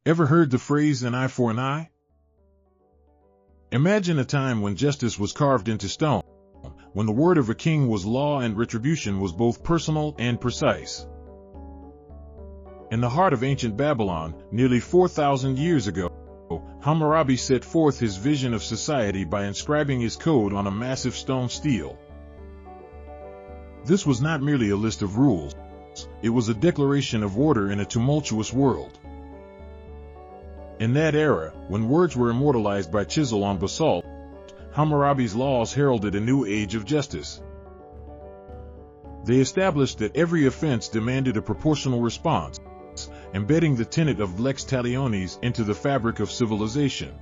Ever heard the phrase an eye for an eye? Imagine a time when justice was carved into stone, when the word of a king was law and retribution was both personal and precise. In the heart of ancient Babylon, nearly 4,000 years ago, Hammurabi set forth his vision of society by inscribing his code on a massive stone stele. This was not merely a list of rules, it was a declaration of order in a tumultuous world. In that era, when words were immortalized by chisel on basalt, Hammurabi's laws heralded a new age of justice. They established that every offense demanded a proportional response, embedding the tenet of lex talionis into the fabric of civilization.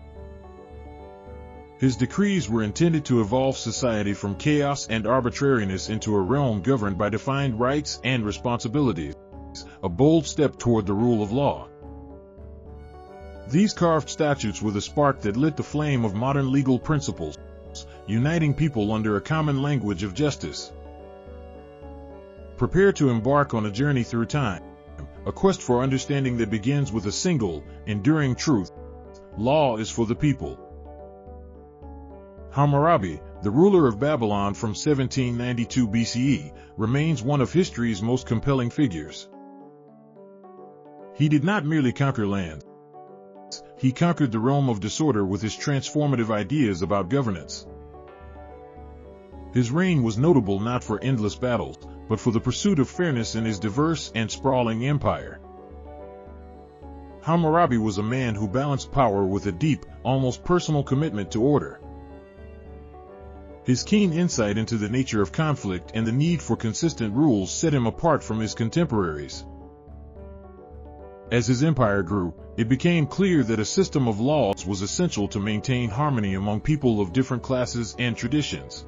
His decrees were intended to evolve society from chaos and arbitrariness into a realm governed by defined rights and responsibilities, a bold step toward the rule of law. These carved statutes were the spark that lit the flame of modern legal principles, uniting people under a common language of justice. Prepare to embark on a journey through time, a quest for understanding that begins with a single, enduring truth: law is for the people. Hammurabi, the ruler of Babylon from 1792 BCE, remains one of history's most compelling figures. He did not merely conquer lands. He conquered the realm of disorder with his transformative ideas about governance. His reign was notable not for endless battles, but for the pursuit of fairness in his diverse and sprawling empire. Hammurabi was a man who balanced power with a deep, almost personal commitment to order. His keen insight into the nature of conflict and the need for consistent rules set him apart from his contemporaries. As his empire grew, it became clear that a system of laws was essential to maintain harmony among people of different classes and traditions.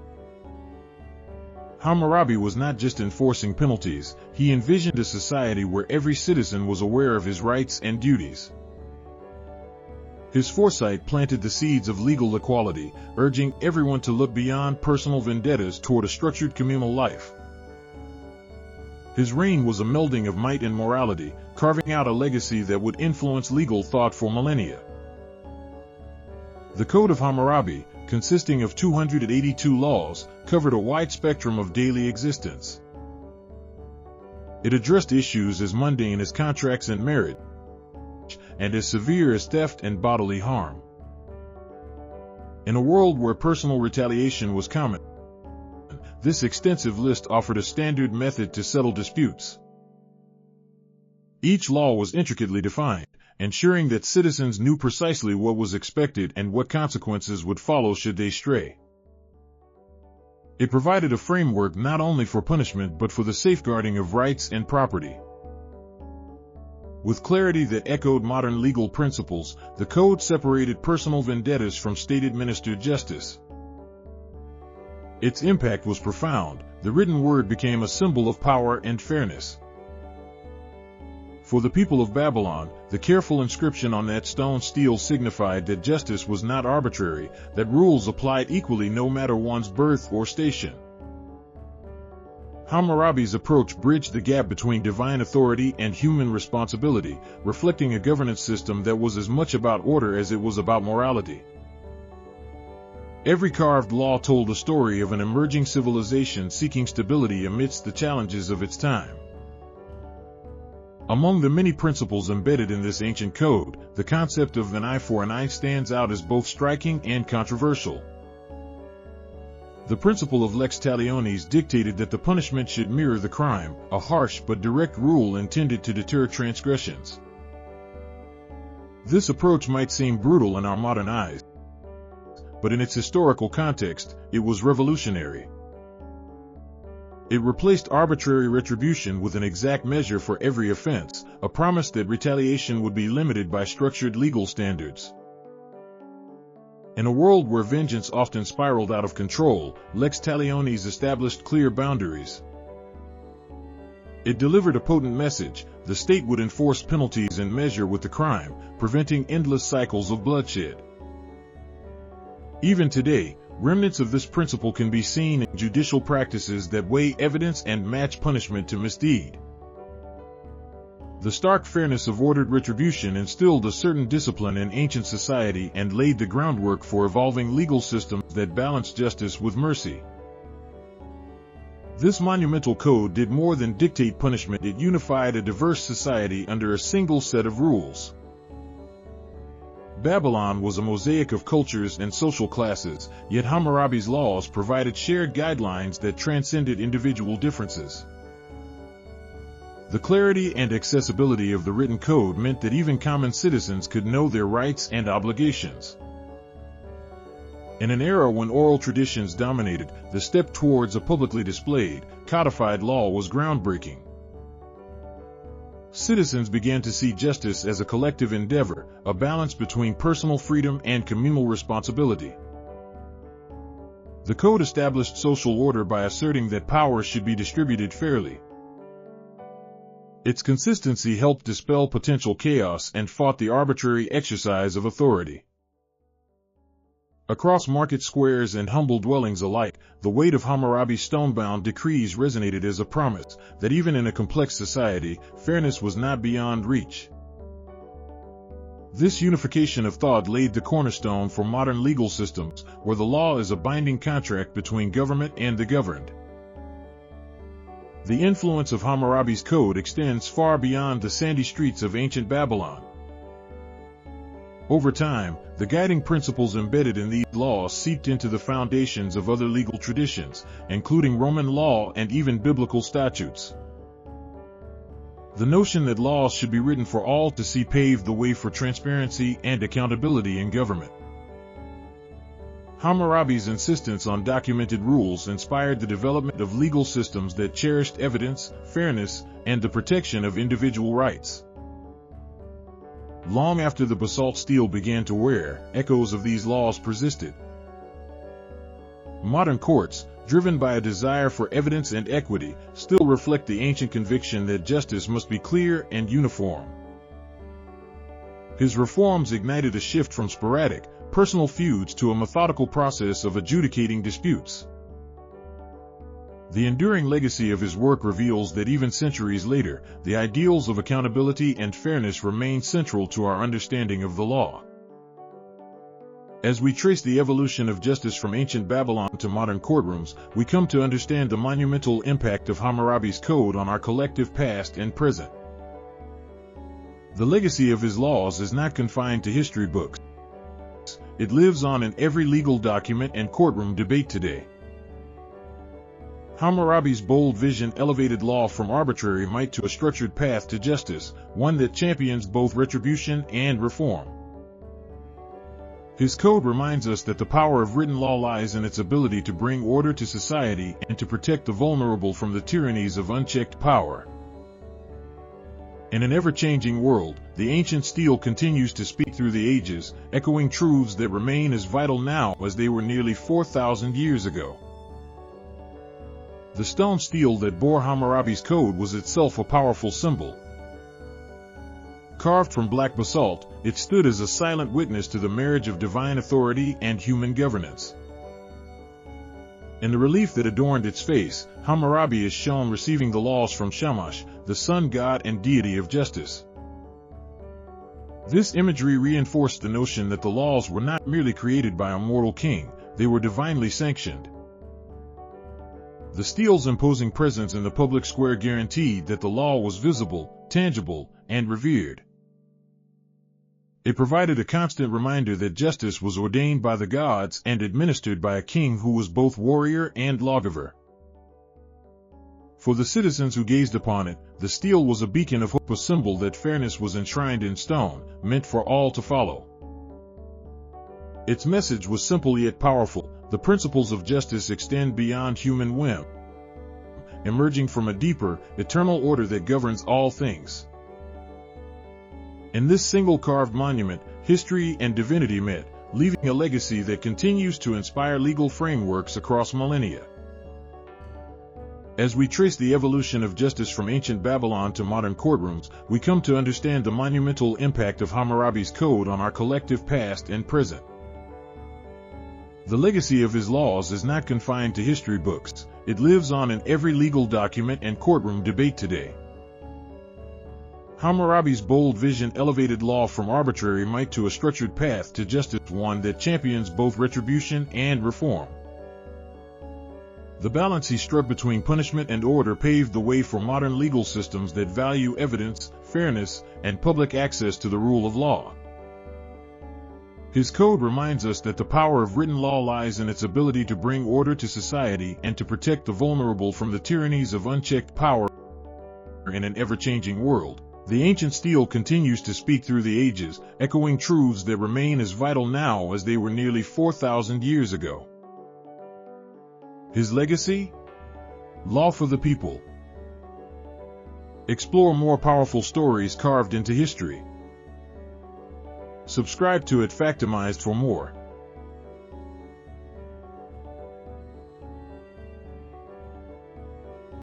Hammurabi was not just enforcing penalties, he envisioned a society where every citizen was aware of his rights and duties. His foresight planted the seeds of legal equality, urging everyone to look beyond personal vendettas toward a structured communal life. His reign was a melding of might and morality, carving out a legacy that would influence legal thought for millennia. The Code of Hammurabi, consisting of 282 laws, covered a wide spectrum of daily existence. It addressed issues as mundane as contracts and marriage, and as severe as theft and bodily harm. In a world where personal retaliation was common, this extensive list offered a standard method to settle disputes. Each law was intricately defined, ensuring that citizens knew precisely what was expected and what consequences would follow should they stray. It provided a framework not only for punishment but for the safeguarding of rights and property. With clarity that echoed modern legal principles, the code separated personal vendettas from state-administered justice. Its impact was profound. The written word became a symbol of power and fairness. For the people of Babylon, the careful inscription on that stone stele signified that justice was not arbitrary, that rules applied equally no matter one's birth or station. Hammurabi's approach bridged the gap between divine authority and human responsibility, reflecting a governance system that was as much about order as it was about morality. Every carved law told the story of an emerging civilization seeking stability amidst the challenges of its time. Among the many principles embedded in this ancient code, the concept of an eye for an eye stands out as both striking and controversial. The principle of lex talionis dictated that the punishment should mirror the crime, a harsh but direct rule intended to deter transgressions. This approach might seem brutal in our modern eyes, but in its historical context, it was revolutionary. It replaced arbitrary retribution with an exact measure for every offense, a promise that retaliation would be limited by structured legal standards. In a world where vengeance often spiraled out of control, lex talionis established clear boundaries. It delivered a potent message: the state would enforce penalties in measure with the crime, preventing endless cycles of bloodshed. Even today, remnants of this principle can be seen in judicial practices that weigh evidence and match punishment to misdeed. The stark fairness of ordered retribution instilled a certain discipline in ancient society and laid the groundwork for evolving legal systems that balanced justice with mercy. This monumental code did more than dictate punishment, it unified a diverse society under a single set of rules. Babylon was a mosaic of cultures and social classes, yet Hammurabi's laws provided shared guidelines that transcended individual differences. The clarity and accessibility of the written code meant that even common citizens could know their rights and obligations. In an era when oral traditions dominated, the step towards a publicly displayed, codified law was groundbreaking. Citizens began to see justice as a collective endeavor, a balance between personal freedom and communal responsibility. The code established social order by asserting that power should be distributed fairly. Its consistency helped dispel potential chaos and fought the arbitrary exercise of authority. Across market squares and humble dwellings alike, the weight of Hammurabi's stone-bound decrees resonated as a promise that even in a complex society, fairness was not beyond reach. This unification of thought laid the cornerstone for modern legal systems, where the law is a binding contract between government and the governed. The influence of Hammurabi's code extends far beyond the sandy streets of ancient Babylon. Over time, the guiding principles embedded in these laws seeped into the foundations of other legal traditions, including Roman law and even biblical statutes. The notion that laws should be written for all to see paved the way for transparency and accountability in government. Hammurabi's insistence on documented rules inspired the development of legal systems that cherished evidence, fairness, and the protection of individual rights. Long after the basalt stele began to wear, echoes of these laws persisted. Modern courts, driven by a desire for evidence and equity, still reflect the ancient conviction that justice must be clear and uniform. His reforms ignited a shift from sporadic, personal feuds to a methodical process of adjudicating disputes. The enduring legacy of his work reveals that even centuries later, the ideals of accountability and fairness remain central to our understanding of the law. As we trace the evolution of justice from ancient Babylon to modern courtrooms, we come to understand the monumental impact of Hammurabi's code on our collective past and present. The legacy of his laws is not confined to history books. It lives on in every legal document and courtroom debate today. Hammurabi's bold vision elevated law from arbitrary might to a structured path to justice, one that champions both retribution and reform. His code reminds us that the power of written law lies in its ability to bring order to society and to protect the vulnerable from the tyrannies of unchecked power. In an ever-changing world, the ancient stele continues to speak through the ages, echoing truths that remain as vital now as they were nearly 4,000 years ago. The stone stele that bore Hammurabi's code was itself a powerful symbol. Carved from black basalt, it stood as a silent witness to the marriage of divine authority and human governance. In the relief that adorned its face, Hammurabi is shown receiving the laws from Shamash, the sun god and deity of justice. This imagery reinforced the notion that the laws were not merely created by a mortal king, they were divinely sanctioned. The stele's imposing presence in the public square guaranteed that the law was visible, tangible, and revered. It provided a constant reminder that justice was ordained by the gods and administered by a king who was both warrior and lawgiver. For the citizens who gazed upon it, the stele was a beacon of hope, a symbol that fairness was enshrined in stone, meant for all to follow. Its message was simple yet powerful: the principles of justice extend beyond human whim, emerging from a deeper, eternal order that governs all things. In this single carved monument, history and divinity met, leaving a legacy that continues to inspire legal frameworks across millennia. As we trace the evolution of justice from ancient Babylon to modern courtrooms, we come to understand the monumental impact of Hammurabi's code on our collective past and present. The legacy of his laws is not confined to history books, it lives on in every legal document and courtroom debate today. Hammurabi's bold vision elevated law from arbitrary might to a structured path to justice, one that champions both retribution and reform. The balance he struck between punishment and order paved the way for modern legal systems that value evidence, fairness, and public access to the rule of law. His code reminds us that the power of written law lies in its ability to bring order to society and to protect the vulnerable from the tyrannies of unchecked power in an ever-changing world. The ancient stele continues to speak through the ages, echoing truths that remain as vital now as they were nearly 4,000 years ago. His legacy? Law for the people. Explore more powerful stories carved into history. Subscribe to Factimized for more.